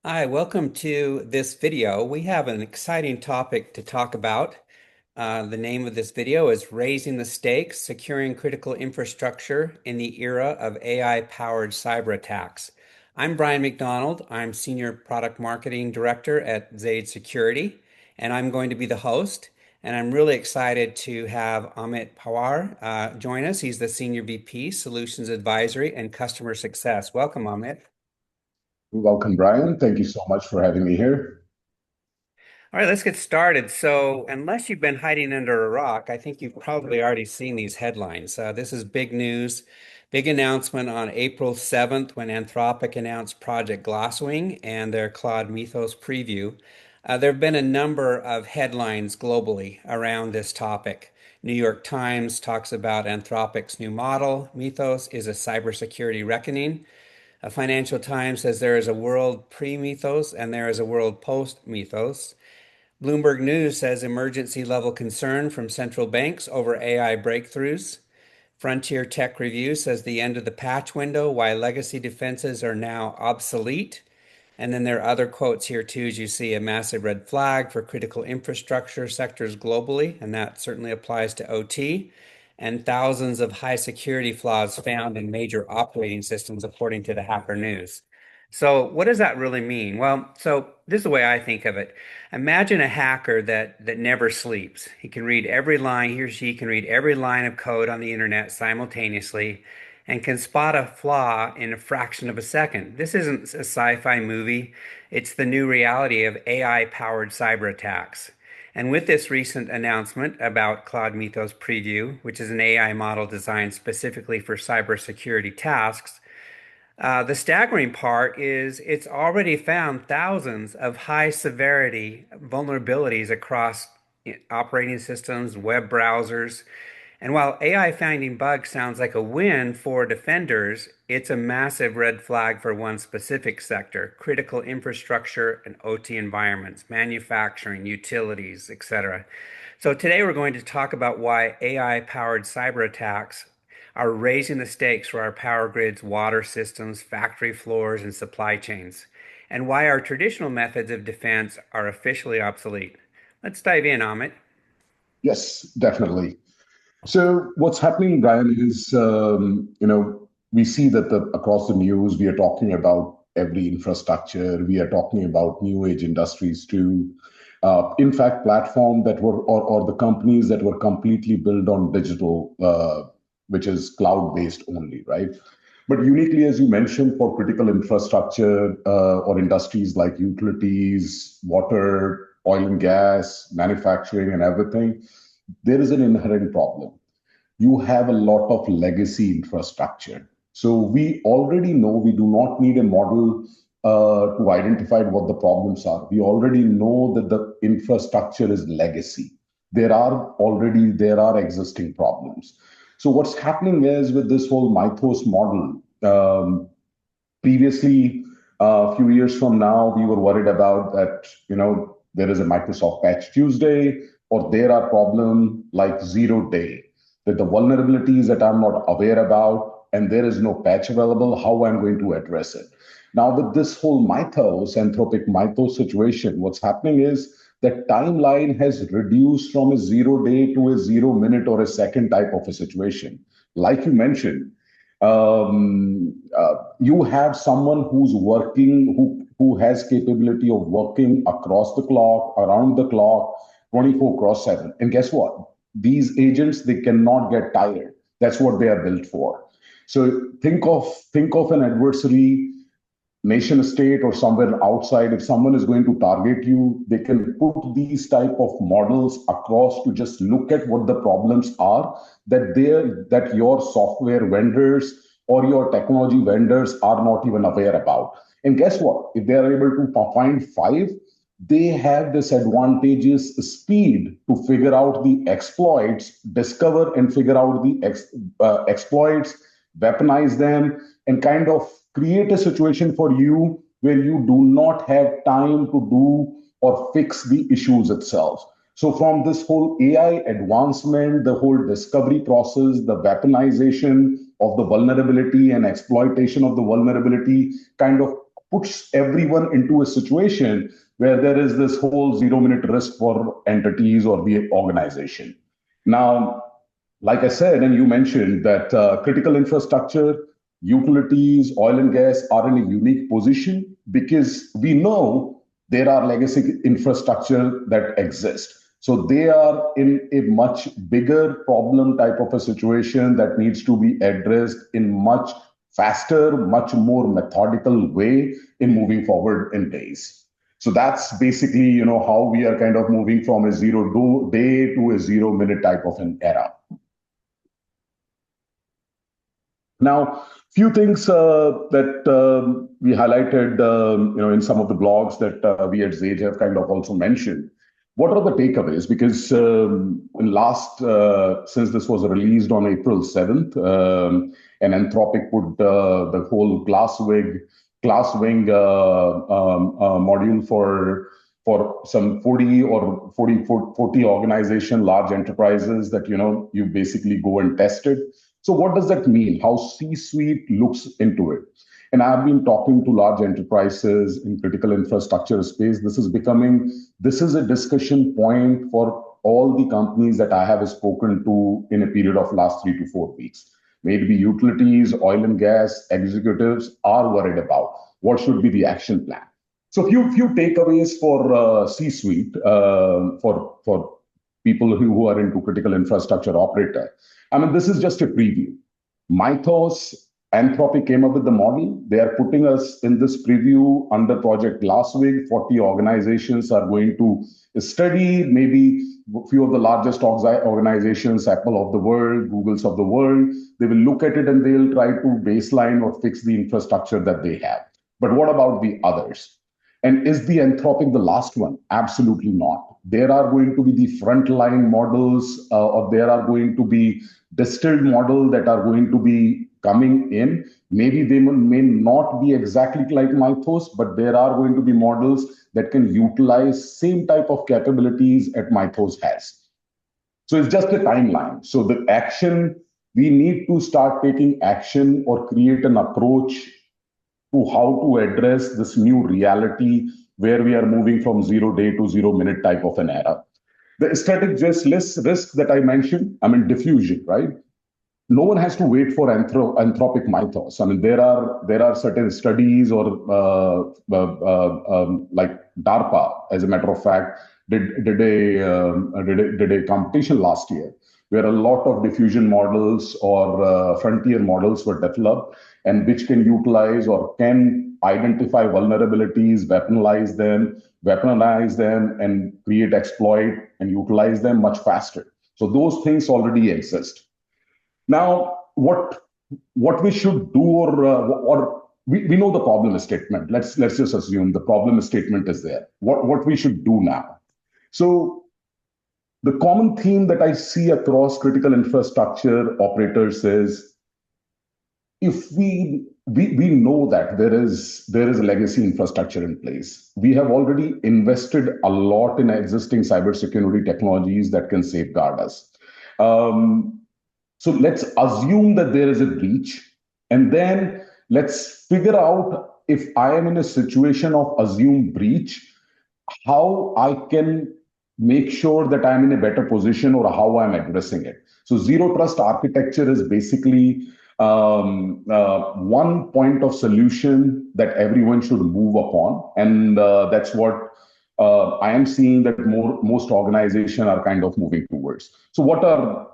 Hi, welcome to this video. We have an exciting topic to talk about. The name of this video is Raising the Stakes, Securing Critical Infrastructure in the Era of AI-Powered Cyber Attacks. I'm Brian McDonald. I'm Senior Product Marketing Director at Xage Security, and I'm going to be the host. And I'm really excited to have Amit Pawar join us. He's the Senior VP, Solutions Advisory and Customer Success. Welcome, Amit. Welcome, Brian. Thank you so much for having me here. All right, let's get started. So, unless you've been hiding under a rock, I think you've probably already seen these headlines. This is big news, big announcement on April 7th when Anthropic announced Project Glasswing and their Claude Mythos preview. There have been a number of headlines globally around this topic. New York Times talks about Anthropic's new model. Mythos is a cybersecurity reckoning. Financial Times says there is a world pre-Mythos and there is a world post-Mythos. Bloomberg News says emergency level concern from central banks over AI breakthroughs. Frontier Tech Review says the end of the patch window, why legacy defenses are now obsolete. And then there are other quotes here too, as you see a massive red flag for critical infrastructure sectors globally, and that certainly applies to OT, and thousands of high security flaws found in major operating systems, according to the Hacker News. So, what does that really mean? Well, so this is the way I think of it. Imagine a hacker that never sleeps. He can read every line, he or she can read every line of code on the internet simultaneously and can spot a flaw in a fraction of a second. This isn't a sci-fi movie. It's the new reality of AI-powered cyber attacks. And with this recent announcement about Claude Mythos Preview, which is an AI model designed specifically for cybersecurity tasks, the staggering part is it's already found thousands of high severity vulnerabilities across operating systems, web browsers. And while AI finding bugs sounds like a win for defenders, it's a massive red flag for one specific sector, critical infrastructure and OT environments, manufacturing, utilities, etc. So today we're going to talk about why AI powered cyber attacks are raising the stakes for our power grids, water systems, factory floors, and supply chains, and why our traditional methods of defense are officially obsolete. Let's dive in, Amit. Yes, definitely. So what's happening, Brian, is we see that across the news we are talking about every infrastructure. We are talking about new age industries too. In fact, platform that were or the companies that were completely built on digital, which is cloud based only, right? But uniquely, as you mentioned, for critical infrastructure or industries like utilities, water, oil and gas, manufacturing, and everything, there is an inherent problem. You have a lot of legacy infrastructure. So we already know we do not need a model to identify what the problems are. We already know that the infrastructure is legacy. There are existing problems. So what's happening is with this whole Mythos model. Previously, a few years from now, we were worried about that. There is a Microsoft Patch Tuesday, or there are problems like 0 day, that the vulnerabilities that I'm not aware about, and there is no patch available, how I'm going to address it. Now, with this whole Anthropic Mythos situation, what's happening is the timeline has reduced from a 0 day to a 0 minute or a second type of a situation. Like you mentioned, you have someone who's working, who has capability of working across the clock, around the clock, 24 cross 7. And guess what? These agents, they cannot get tired. That's what they are built for. So think of an adversary, nation state, or somewhere outside. If someone is going to target you, they can put these type of models across to just look at what the problems are that your software vendors or your technology vendors are not even aware about. And guess what? If they are able to find five, they have this advantageous speed to figure out the exploits, discover and figure out the exploits, weaponize them, and kind of create a situation for you where you do not have time to do or fix the issues itself. So, from this whole AI advancement, the whole discovery process, the weaponization of the vulnerability and exploitation of the vulnerability kind of puts everyone into a situation where there is this whole 0 minute risk for entities or the organization. Now, like I said, and you mentioned that critical infrastructure, utilities, oil and gas are in a unique position because we know there are legacy infrastructure that exist. So they are in a much bigger problem type of a situation that needs to be addressed in much faster, much more methodical way in moving forward in days. So that's basically, how we are kind of moving from a day to a 0 minute type of an era. Now, few things that we highlighted, in some of the blogs that we at Xage have kind of also mentioned. What are the takeaways? Because since this was released on April 7th, and Anthropic put the whole Glasswing module for some 40 organization, large enterprises that, you basically go and test it. So what does that mean? How C-suite looks into it? And I've been talking to large enterprises in critical infrastructure space. This is a discussion point for all the companies that I have spoken to in a period of last 3 to 4 weeks. Maybe utilities, oil and gas executives are worried about what should be the action plan. So few takeaways for C-suite, for people who are into critical infrastructure operator. I mean, this is just a preview. Mythos, Anthropic came up with the model. They are putting us in this preview under Project Glasswing. 40 organizations are going to study, maybe a few of the largest organizations, Apple of the world, Googles of the world. They will look at it and they'll try to baseline or fix the infrastructure that they have. But what about the others? And is the Anthropic the last one? Absolutely not. There are going to be the frontline models, or there are going to be distilled models that are going to be coming in. Maybe they may not be exactly like Mythos, but there are going to be models that can utilize same type of capabilities that Mythos has. So it's just a timeline. So the action, we need to start taking action or create an approach to how to address this new reality where we are moving from 0 day to 0 minute type of an era. The static risk that I mentioned, I mean, diffusion, right? No one has to wait for Anthropic Mythos. I mean, there are certain studies or like DARPA, as a matter of fact, did a competition last year where a lot of diffusion models or frontier models were developed and which can utilize or can identify vulnerabilities, weaponize them, and create exploit and utilize them much faster. So those things already exist. Now, what we should do, or we know the problem statement. Let's just assume the problem statement is there. What we should do now? So the common theme that I see across critical infrastructure operators is, if we know that there is a legacy infrastructure in place, we have already invested a lot in existing cybersecurity technologies that can safeguard us. So let's assume that there is a breach, and then let's figure out, if I am in a situation of assumed breach, how I can make sure that I'm in a better position or how I'm addressing it. So zero trust architecture is basically one point of solution that everyone should move upon. And that's what I am seeing that most organizations are kind of moving towards. So what are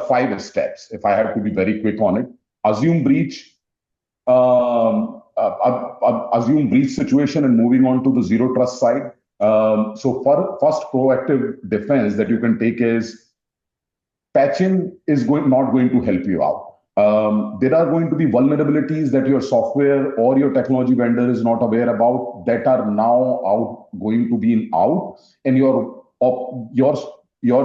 5 steps, if I have to be very quick on it? Assume breach, assume breach situation and moving on to the zero trust side. So for first proactive defense that you can take is, patching is not going to help you out. There are going to be vulnerabilities that your software or your technology vendor is not aware about that are now going to be out, and your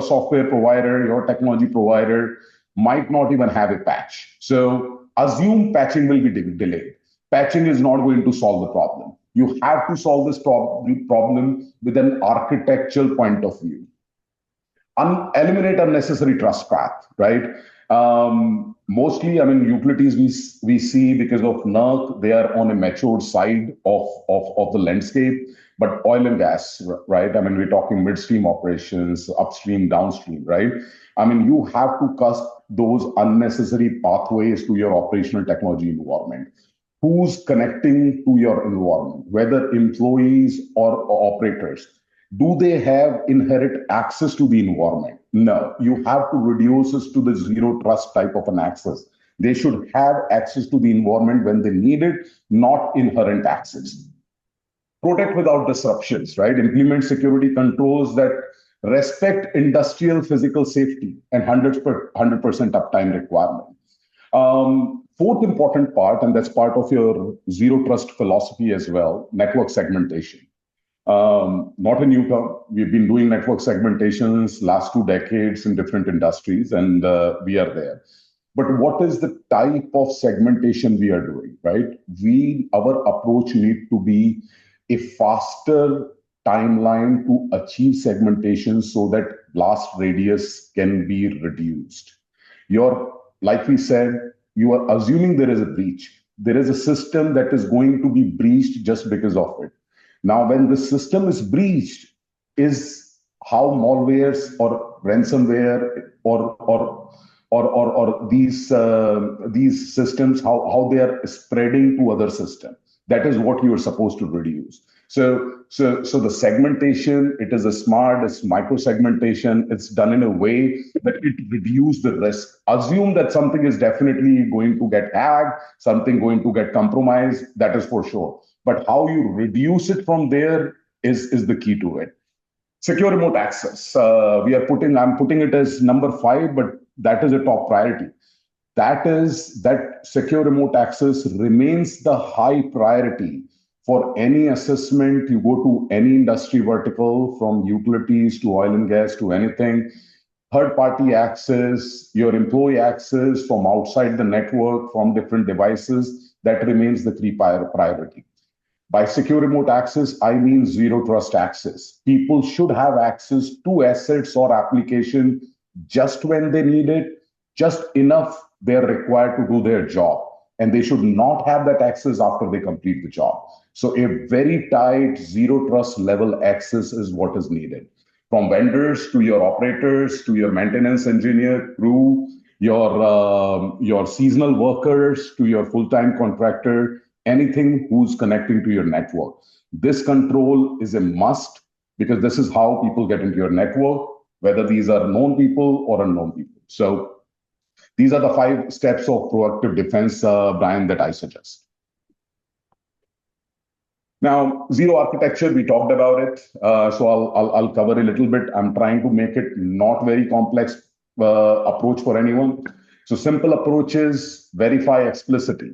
software provider, your technology provider might not even have a patch. So assume patching will be delayed. Patching is not going to solve the problem. You have to solve this problem with an architectural point of view. Eliminate unnecessary trust path, right? Mostly, I mean, utilities we see because of NERC, they are on a matured side of the landscape. But oil and gas, right? I mean, we're talking midstream operations, upstream, downstream, right? I mean, you have to cut those unnecessary pathways to your operational technology environment. Who's connecting to your environment, whether employees or operators? Do they have inherent access to the environment? No. You have to reduce this to the zero trust type of an access. They should have access to the environment when they need it, not inherent access. Protect without disruptions, right? Implement security controls that respect industrial physical safety and 100% uptime requirement. Fourth important part, and that's part of your zero trust philosophy as well, network segmentation. Not a new term. We've been doing network segmentations last 2 decades in different industries, and we are there. But what is the type of segmentation we are doing, right? Our approach need to be a faster timeline to achieve segmentation so that blast radius can be reduced. Like we said, you are assuming there is a breach. There is a system that is going to be breached just because of it. Now, when the system is breached, is how malwares or ransomware or these systems how they are spreading to other systems. That is what you are supposed to reduce. So the segmentation, it is a smart, it's micro segmentation. It's done in a way that it reduces the risk. Assume that something is definitely going to get hacked, something going to get compromised. That is for sure. But how you reduce it from there is the key to it. Secure remote access. I'm putting it as number 5, but that is a top priority. That secure remote access remains the high priority for any assessment. You go to any industry vertical, from utilities to oil and gas to anything, third party access, your employee access from outside the network, from different devices, that remains the key priority. By secure remote access, I mean zero trust access. People should have access to assets or application just when they need it, just enough they're required to do their job. And they should not have that access after they complete the job. So a very tight zero trust level access is what is needed. From vendors to your operators, to your maintenance engineer, crew, your seasonal workers, to your full-time contractor, anything who's connecting to your network. This control is a must because this is how people get into your network, whether these are known people or unknown people. So these are the 5 steps of proactive defense, Brian, that I suggest. Now, zero architecture, we talked about it. So I'll cover a little bit. I'm trying to make it not very complex approach for anyone. So simple approach is verify explicitly.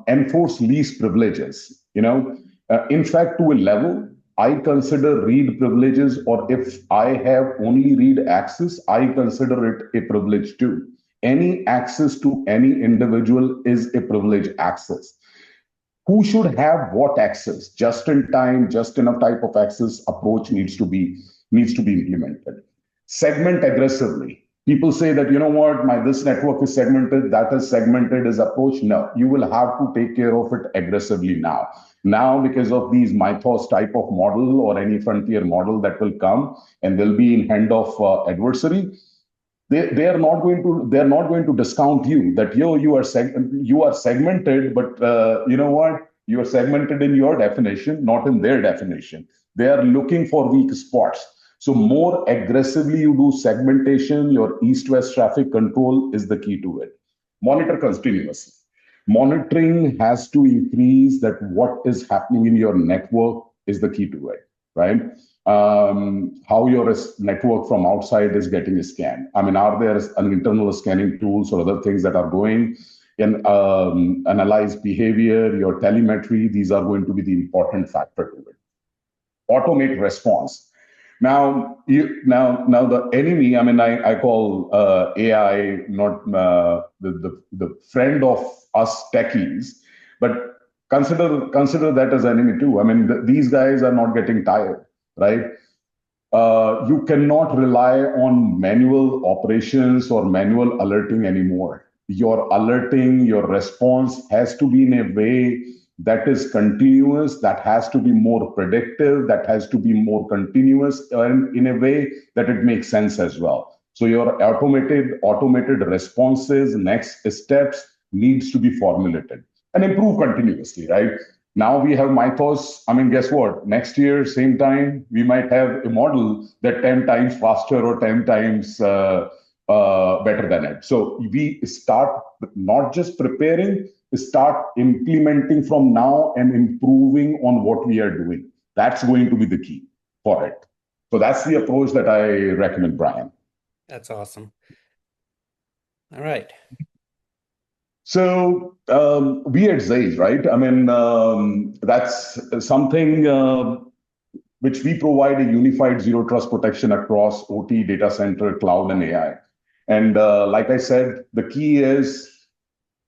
Enforce least privileges. In fact, to a level, I consider read privileges, or if I have only read access, I consider it a privilege too. Any access to any individual is a privilege access. Who should have what access? Just in time, just enough type of access approach needs to be implemented. Segment aggressively. People say that, this network is segmented, that is segmented as approach. No, you will have to take care of it aggressively now. Now, because of these mythos type of model or any frontier model that will come and will be in hand of adversary, they are not going to discount you that you are segmented, but you are segmented in your definition, not in their definition. They are looking for weak spots. So more aggressively you do segmentation, your east-west traffic control is the key to it. Monitor continuously. Monitoring has to increase that what is happening in your network is the key to it, right? How your network from outside is getting scanned. I mean, are there internal scanning tools or other things that are going and analyze behavior, your telemetry? These are going to be the important factor to it. Automate response. Now the enemy. I mean, I call AI not the friend of us techies, but consider that as enemy too. I mean, these guys are not getting tired, right? You cannot rely on manual operations or manual alerting anymore. your alerting, your response has to be in a way that is continuous, that has to be more predictive, that has to be more continuous, and in a way that it makes sense as well. So your automated responses, next steps needs to be formulated and improve continuously, right? Now we have Mythos. I mean, guess what? Next year, same time, we might have a model that 10 times faster or 10 times better than it. So we start not just preparing, start implementing from now and improving on what we are doing. That's going to be the key for it. So that's the approach that I recommend, Brian. That's awesome. All right. So we at Xage, right? I mean, that's something which we provide a unified zero trust protection across OT, data center, cloud, and AI. And like I said, the key is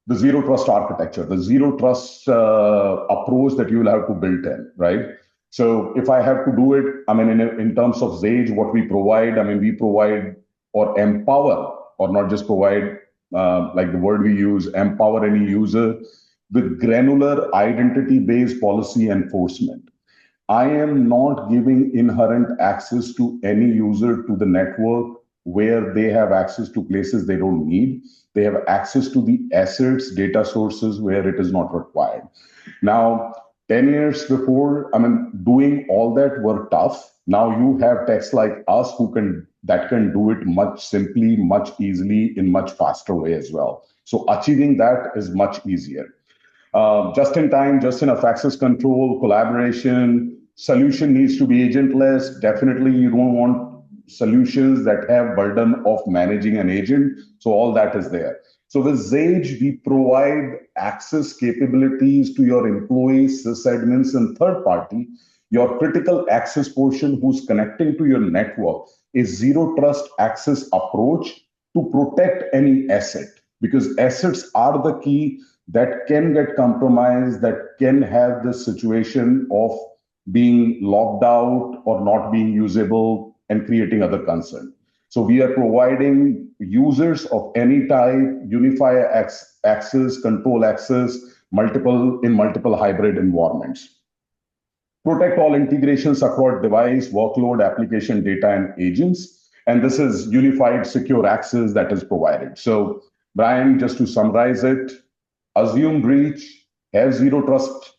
the zero trust architecture, the zero trust approach that you will have to build in, right? So if I have to do it, I mean, in terms of Xage, what we provide, I mean, we provide or empower, or not just provide, like the word we use, empower any user with granular identity-based policy enforcement. I am not giving inherent access to any user to the network where they have access to places they don't need. They have access to the assets, data sources where it is not required. Now, 10 years before, I mean, doing all that were tough. Now you have techs like us that can do it much simply, much easily, in much faster way as well. So achieving that is much easier. Just in time, just enough access control, collaboration. Solution needs to be agentless. Definitely, you don't want solutions that have burden of managing an agent. So all that is there. So with Xage, we provide access capabilities to your employees, sysadmins, and third party. Your critical access portion who's connecting to your network is zero trust access approach to protect any asset, because assets are the key that can get compromised, that can have the situation of being locked out or not being usable and creating other concern. So we are providing users of any type, unify access, control access, multiple hybrid environments. Protect all integrations across device, workload, application data, and agents. And this is unified secure access that is provided. So Brian, just to summarize it, assume breach, have zero trust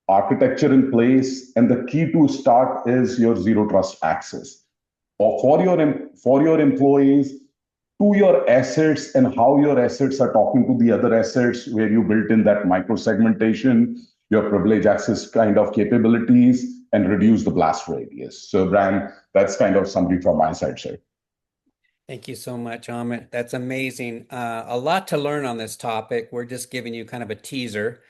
architecture in place, and the key to start is your zero trust access. Or for your employees, to your assets and how your assets are talking to the other assets, where you built in that micro segmentation, your privilege access kind of capabilities, and reduce the blast radius. So, Brian, that's kind of summary from my side, sir. Thank you so much, Amit. That's amazing. A lot to learn on this topic. We're just giving you kind of a teaser.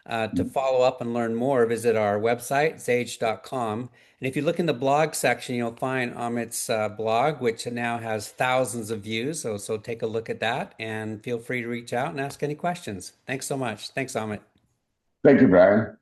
To follow up and learn more, visit our website, xage.com. And if you look in the blog section, you'll find Amit's blog, which now has thousands of views. So take a look at that and feel free to reach out and ask any questions. Thanks so much. Thanks, Amit. Thank you, Brian.